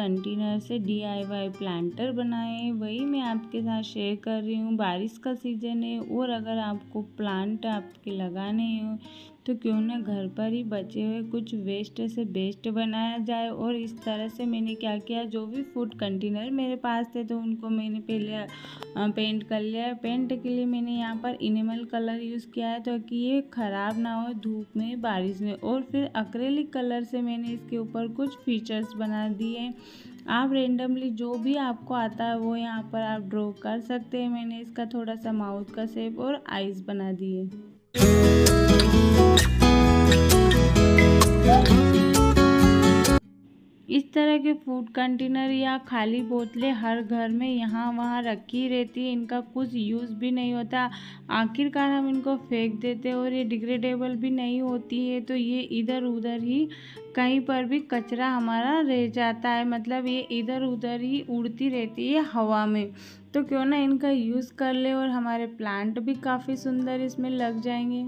Container से DIY planter बनाए, वही मैं आपके साथ शेयर कर रही हूँ। बारिश का सीज़न है और अगर आपको प्लांट आपके लगाने हो तो क्यों ना घर पर ही बचे हुए कुछ वेस्ट से बेस्ट बनाया जाए। और इस तरह से मैंने क्या किया, जो भी फूड कंटेनर मेरे पास थे तो उनको मैंने पहले पेंट कर लिया। पेंट के लिए मैंने यहाँ पर इनेमल कलर यूज़ किया है ताकि ये ख़राब ना हो धूप में बारिश में। और फिर एक्रेलिक कलर से मैंने इसके ऊपर कुछ फीचर्स बना दिए। आप रेंडमली जो भी आपको आता है वो यहाँ पर आप ड्रॉ कर सकते हैं। मैंने इसका थोड़ा सा माउथ का शेप और आईज बना दिए। इस तरह के फूड कंटेनर या खाली बोतलें हर घर में यहाँ वहाँ रखी रहती है, इनका कुछ यूज़ भी नहीं होता। आखिरकार हम इनको फेंक देते हैं और ये डिग्रेडेबल भी नहीं होती है, तो ये इधर उधर ही कहीं पर भी कचरा हमारा रह जाता है, मतलब ये इधर उधर ही उड़ती रहती है हवा में। तो क्यों ना इनका यूज़ कर ले और हमारे प्लांट भी काफ़ी सुंदर इसमें लग जाएंगे।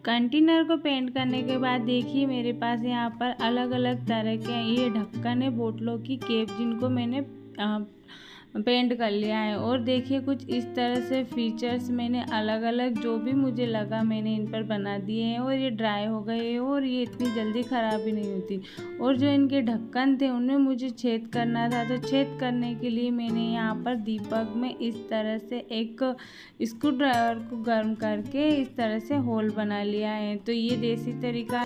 कंटेनर को पेंट करने के बाद देखिए मेरे पास यहाँ पर अलग अलग तरह के ये ढक्कन है बोतलों की कैप, जिनको मैंने पेंट कर लिया है। और देखिए कुछ इस तरह से फीचर्स मैंने अलग अलग जो भी मुझे लगा मैंने इन पर बना दिए हैं। और ये ड्राई हो गए और ये इतनी जल्दी ख़राब भी नहीं होती। और जो इनके ढक्कन थे उनमें मुझे छेद करना था, तो छेद करने के लिए मैंने यहाँ पर दीपक में इस तरह से एक स्क्रू ड्राइवर को गर्म करके इस तरह से होल बना लिया है। तो ये देसी तरीका,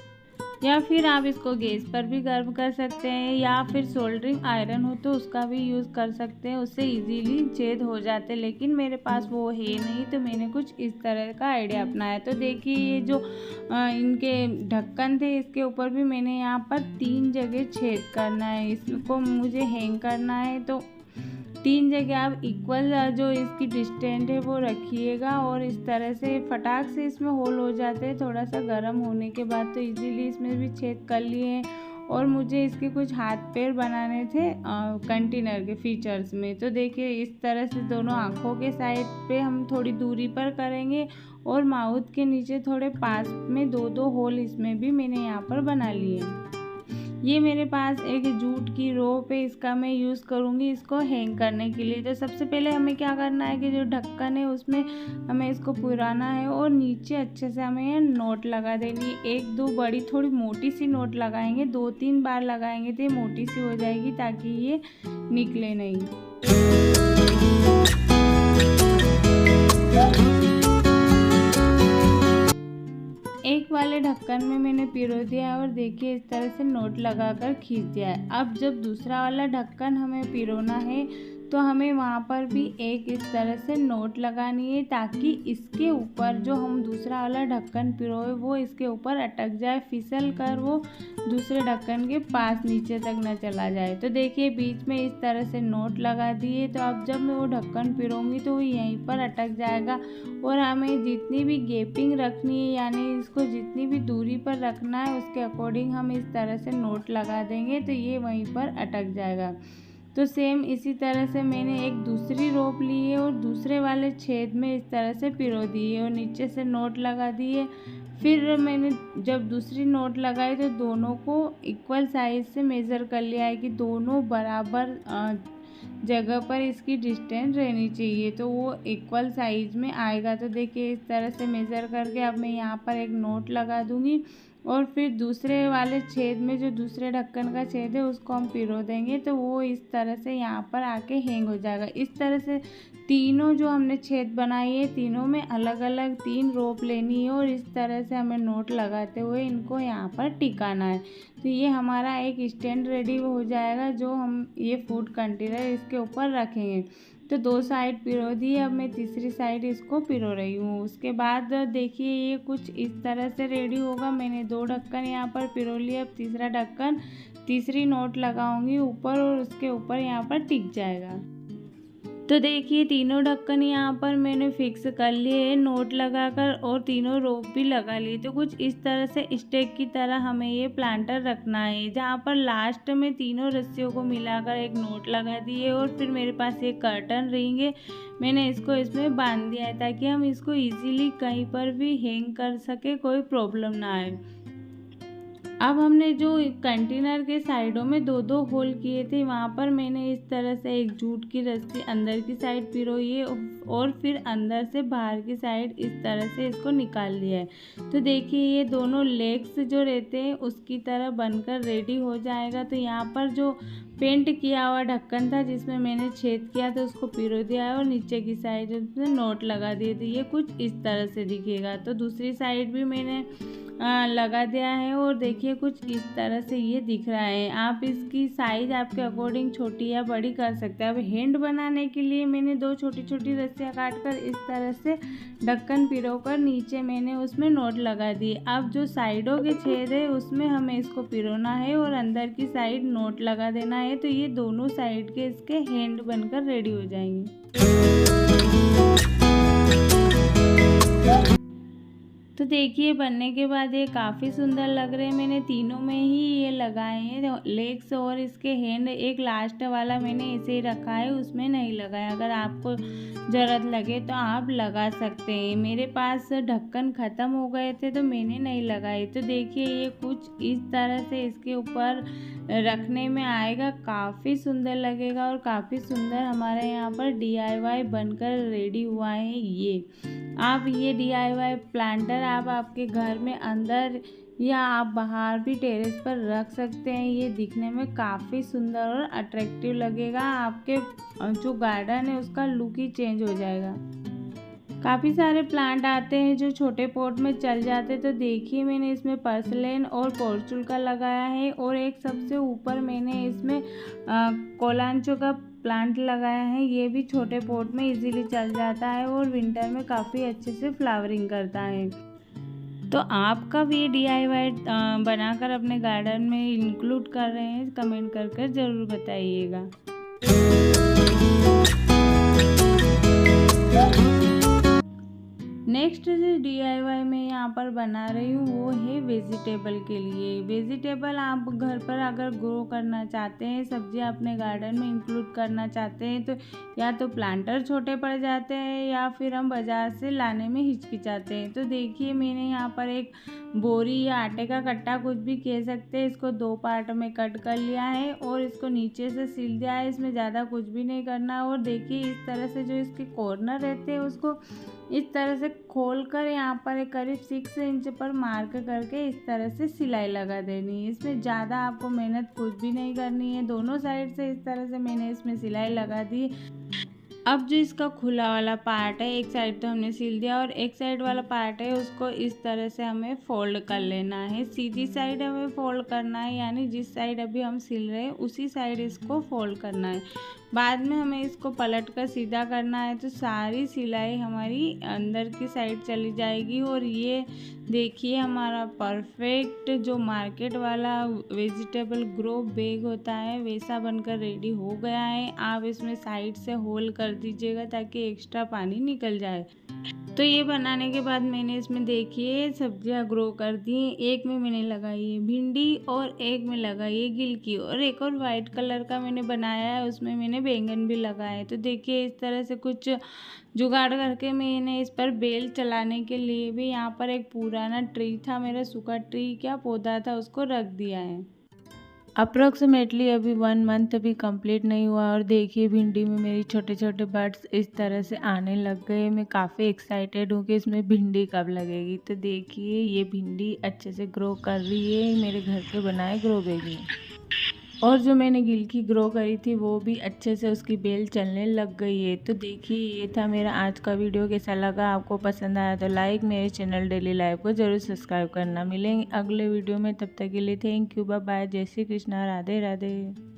या फिर आप इसको गैस पर भी गर्म कर सकते हैं, या फिर सोल्डरिंग आयरन हो तो उसका भी यूज़ कर सकते हैं, उससे इजीली छेद हो जाते हैं। लेकिन मेरे पास वो है नहीं, तो मैंने कुछ इस तरह का आइडिया अपनाया। तो देखिए ये जो इनके ढक्कन थे इसके ऊपर भी मैंने यहाँ पर 3 जगह छेद करना है। इसको मुझे हैंग करना है, तो 3 जगह आप इक्वल जो इसकी डिस्टेंस है वो रखिएगा। और इस तरह से फटाक से इसमें होल हो जाते हैं थोड़ा सा गर्म होने के बाद, तो इजीली इसमें भी छेद कर लिए हैं। और मुझे इसके कुछ हाथ पैर बनाने थे कंटेनर के फीचर्स में। तो देखिए इस तरह से दोनों आँखों के साइड पे हम थोड़ी दूरी पर करेंगे और माउथ के नीचे थोड़े पास में 2-2 होल इसमें भी मैंने यहाँ पर बना लिए। ये मेरे पास एक जूट की रोप है, इसका मैं यूज़ करूँगी इसको हैंग करने के लिए। तो सबसे पहले हमें क्या करना है कि जो ढक्कन है उसमें हमें इसको पुराना है और नीचे अच्छे से हमें नोट लगा देनी है। 1-2 बड़ी थोड़ी मोटी सी नोट लगाएंगे, 2-3 बार लगाएंगे तो ये मोटी सी हो जाएगी ताकि ये निकले नहीं। एक वाले ढक्कन में मैंने पिरो दिया है और देखिए इस तरह से नोट लगाकर खींच दिया है। अब जब दूसरा वाला ढक्कन हमें पिरोना है तो हमें वहाँ पर भी एक इस तरह से नोट लगानी है, ताकि इसके ऊपर जो हम दूसरा वाला ढक्कन पिरोए वो इसके ऊपर अटक जाए, फिसल कर वो दूसरे ढक्कन के पास नीचे तक न चला जाए। तो देखिए बीच में इस तरह से नोट लगा दिए, तो अब जब मैं वो ढक्कन पिरोऊंगी तो वो यहीं पर अटक जाएगा। और हमें जितनी भी गैपिंग रखनी है, यानी इसको जितनी भी दूरी पर रखना है उसके अकॉर्डिंग हम इस तरह से नोट लगा देंगे, तो ये वहीं पर अटक जाएगा। तो सेम इसी तरह से मैंने एक दूसरी रोप ली है और दूसरे वाले छेद में इस तरह से पिरो दिए और नीचे से नोट लगा दिए। फिर मैंने जब दूसरी नोट लगाई तो दोनों को इक्वल साइज से मेज़र कर लिया है कि दोनों बराबर जगह पर इसकी डिस्टेंस रहनी चाहिए, तो वो इक्वल साइज में आएगा। तो देखिए इस तरह से मेज़र करके अब मैं यहाँ पर एक नोट लगा दूँगी और फिर दूसरे वाले छेद में जो दूसरे ढक्कन का छेद है उसको हम पिरो देंगे, तो वो इस तरह से यहाँ पर आके हैंग हो जाएगा। इस तरह से तीनों जो हमने छेद बनाई है तीनों में अलग अलग 3 रोप लेनी है और इस तरह से हमें नोट लगाते हुए इनको यहाँ पर टिकाना है। तो ये हमारा एक स्टैंड रेडी हो जाएगा जो हम ये फूड कंटेनर इसके ऊपर रखेंगे। तो 2 साइड पिरो दी, अब मैं तीसरी साइड इसको पिरो रही हूँ। उसके बाद देखिए ये कुछ इस तरह से रेडी होगा। मैंने 2 ढक्कन यहाँ पर पिरो लिए, अब तीसरा ढक्कन तीसरी नोट लगाऊंगी ऊपर और उसके ऊपर यहाँ पर टिक जाएगा। तो देखिए तीनों ढक्कन यहाँ पर मैंने फिक्स कर लिए नोट लगाकर और तीनों रोप भी लगा लिए। तो कुछ इस तरह से स्टेक की तरह हमें ये प्लांटर रखना है, जहाँ पर लास्ट में तीनों रस्सियों को मिलाकर एक नोट लगा दिए। और फिर मेरे पास एक कर्टन रिंग है, मैंने इसको इसमें बांध दिया है ताकि हम इसको इजीली कहीं पर भी हैंग कर सके, कोई प्रॉब्लम ना आए। अब हमने जो कंटेनर के साइडों में दो दो होल किए थे, वहाँ पर मैंने इस तरह से एक जूट की रस्सी अंदर की साइड पिरोई है और फिर अंदर से बाहर की साइड इस तरह से इसको निकाल लिया है। तो देखिए ये दोनों लेग्स जो रहते हैं उसकी तरह बनकर रेडी हो जाएगा। तो यहाँ पर जो पेंट किया हुआ ढक्कन था जिसमें मैंने छेद किया था उसको पिरो दिया है और नीचे की साइड उसमें नोट लगा दिए थे। ये कुछ इस तरह से दिखेगा। तो दूसरी साइड भी मैंने लगा दिया है और देखिए कुछ इस तरह से ये दिख रहा है। आप इसकी साइज आपके अकॉर्डिंग छोटी या बड़ी कर सकते हैं। अब हैंड बनाने के लिए मैंने दो छोटी छोटी रस्सियाँ काटकर इस तरह से ढक्कन पिरोकर नीचे मैंने उसमें नोट लगा दिए। अब जो साइडों के छेद है उसमें हमें इसको पिरोना है और अंदर की साइड नोट लगा देना है। तो ये दोनों साइड के इसके हैंड बनकर रेडी हो जाएंगे। तो देखिए बनने के बाद ये काफ़ी सुंदर लग रहे हैं। मैंने तीनों में ही ये लगाए हैं लेग्स और इसके हैंड। एक लास्ट वाला मैंने ऐसे ही रखा है, उसमें नहीं लगाया। अगर आपको ज़रूरत लगे तो आप लगा सकते हैं। मेरे पास ढक्कन ख़त्म हो गए थे तो मैंने नहीं लगाए। तो देखिए ये कुछ इस तरह से इसके ऊपर रखने में आएगा, काफ़ी सुंदर लगेगा और काफ़ी सुंदर हमारे यहाँ पर DIY बनकर रेडी हुआ है। ये आप ये DIY प्लांटर आप आपके घर में अंदर या आप बाहर भी टेरेस पर रख सकते हैं। ये दिखने में काफ़ी सुंदर और अट्रैक्टिव लगेगा। आपके जो गार्डन है उसका लुक ही चेंज हो जाएगा। काफ़ी सारे प्लांट आते हैं जो छोटे पॉट में चल जाते हैं। तो देखिए मैंने इसमें पर्सलेन और पोर्चुगा लगाया है और एक सबसे ऊपर मैंने इसमें कोलांचो का प्लांट लगाया है। ये भी छोटे पॉट में इजीली चल जाता है और विंटर में काफ़ी अच्छे से फ्लावरिंग करता है। तो आप कब ये DIY बनाकर अपने गार्डन में इंक्लूड कर रहे हैं कमेंट कर ज़रूर बताइएगा। नेक्स्ट जो DIY मैं यहाँ पर बना रही हूँ वो है वेजिटेबल के लिए। वेजिटेबल आप घर पर अगर ग्रो करना चाहते हैं, सब्जियाँ अपने गार्डन में इंक्लूड करना चाहते हैं, तो या तो प्लांटर छोटे पड़ जाते हैं या फिर हम बाज़ार से लाने में हिचकिचाते हैं। तो देखिए मैंने यहाँ पर एक बोरी या आटे का कट्टा कुछ भी कह सकते हैं, इसको 2 पार्ट में कट कर लिया है और इसको नीचे से सिल दिया है। इसमें ज़्यादा कुछ भी नहीं करना। और देखिए इस तरह से जो इसके कॉर्नर रहते हैं उसको इस तरह से खोलकर यहाँ पर एक करीब 6 इंच पर मार्क करके इस तरह से सिलाई लगा देनी है। इसमें ज़्यादा आपको मेहनत कुछ भी नहीं करनी है। दोनों साइड से इस तरह से मैंने इसमें सिलाई लगा दी। अब जो इसका खुला वाला पार्ट है, एक साइड तो हमने सिल दिया और एक साइड वाला पार्ट है उसको इस तरह से हमें फोल्ड कर लेना है। सीधी साइड हमें फोल्ड करना है, यानी जिस साइड अभी हम सिल रहे हैं उसी साइड इसको फोल्ड करना है। बाद में हमें इसको पलट कर सीधा करना है तो सारी सिलाई हमारी अंदर की साइड चली जाएगी। और ये देखिए हमारा परफेक्ट जो मार्केट वाला वेजिटेबल ग्रो बैग होता है वैसा बनकर रेडी हो गया है। आप इसमें साइड से होल कर दीजिएगा ताकि एक्स्ट्रा पानी निकल जाए। तो ये बनाने के बाद मैंने इसमें देखिए सब्जियां ग्रो कर दी। एक में मैंने लगाई है भिंडी और एक में लगाई है गिलकी और एक और वाइट कलर का मैंने बनाया है, उसमें मैंने बैंगन भी लगाए। तो देखिए इस तरह से कुछ जुगाड़ करके मैंने इस पर बेल चलाने के लिए भी यहाँ पर एक पुराना ट्री था, मेरा सूखा ट्री क्या पौधा था, उसको रख दिया है। अप्रोक्सीमेटली अभी 1 मंथ भी कंप्लीट नहीं हुआ और देखिए भिंडी में मेरी छोटे छोटे बर्ड्स इस तरह से आने लग गए। मैं काफ़ी एक्साइटेड हूँ कि इसमें भिंडी कब लगेगी। तो देखिए ये भिंडी अच्छे से ग्रो कर रही है मेरे घर के बनाए ग्रो बैग में। और जो मैंने गिलकी ग्रो करी थी वो भी अच्छे से उसकी बेल चलने लग गई है। तो देखिए ये था मेरा आज का वीडियो। कैसा लगा, आपको पसंद आया तो लाइक, मेरे चैनल डेली लाइफ को ज़रूर सब्सक्राइब करना। मिलेंगे अगले वीडियो में, तब तक के लिए थैंक यू, बाय बाय, जय श्री कृष्णा, राधे राधे।